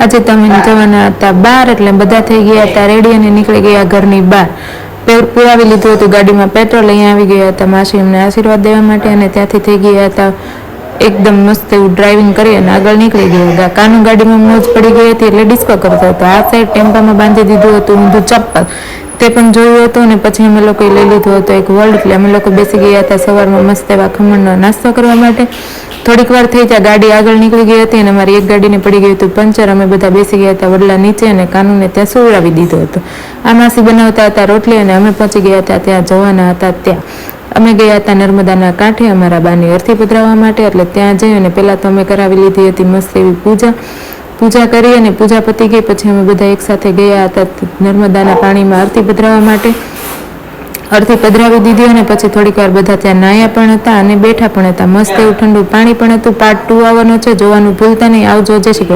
આજે તમે જવાના હતા બહાર, એટલે બધા થઈ ગયા હતા રેડી અને નીકળી ગયા ઘરની બહાર. પુરાવી લીધું હતું ગાડીમાં પેટ્રોલ. અહીંયા આવી ગયા હતા માસી એમને આશીર્વાદ દેવા માટે, અને ત્યાંથી થઈ ગયા હતા એકદમ મસ્ત એવું ડ્રાઇવિંગ કરી અને આગળ નીકળી ગયા હતા. કાનું ગાડીમાં મોજ પડી ગઈ હતી એટલે ડિસ્કો કરતો હતો. આ સાઈડ ટેમ્પામાં બાંધી દીધું હતું ઊંધું ચપ્પલ, તે પણ જોયું હતું. અને પછી અમે લોકોએ લઈ લીધો હતો એક વર્લ્ડ, એટલે અમે લોકો બેસી ગયા હતા સવારમાં મસ્ત એવા ખમણનો નાસ્તો કરવા માટે. થોડીક વાર થઈ ત્યાં ગાડી આગળ નીકળી ગઈ હતી અને અમારી એક ગાડીને પડી ગયું હતું પંચર. અમે બધા બેસી ગયા હતા વડલા નીચે અને કાનુને ત્યાં સુવડાવી દીધો હતો. આ માસી બનાવતા હતા રોટલી અને અમે પહોંચી ગયા હતા ત્યાં જવાના હતા. ત્યાં અમે ગયા હતા નર્મદાના કાંઠે અમારા બાની અર્થી પધરાવવા માટે. એટલે ત્યાં જઈ અને પહેલાં તો અમે કરાવી લીધી હતી મસ્ત એવી પૂજા કરી અને પૂજા પતી ગઈ. પછી અમે બધા એકસાથે ગયા હતા નર્મદાના પાણીમાં અર્થી પધરાવવા માટે. અર્થી પધરાવી દીધી અને પછી થોડીક વાર બધા ત્યાં નાયા પણ હતા અને બેઠા પણ હતા. મસ્ત એવું ઠંડુ પાણી પણ હતું. પાર્ટ 2 આવવાનો છે, જોવાનું ભૂલતા નહીં. આવજો. જય શ્રી કૃષ્ણ.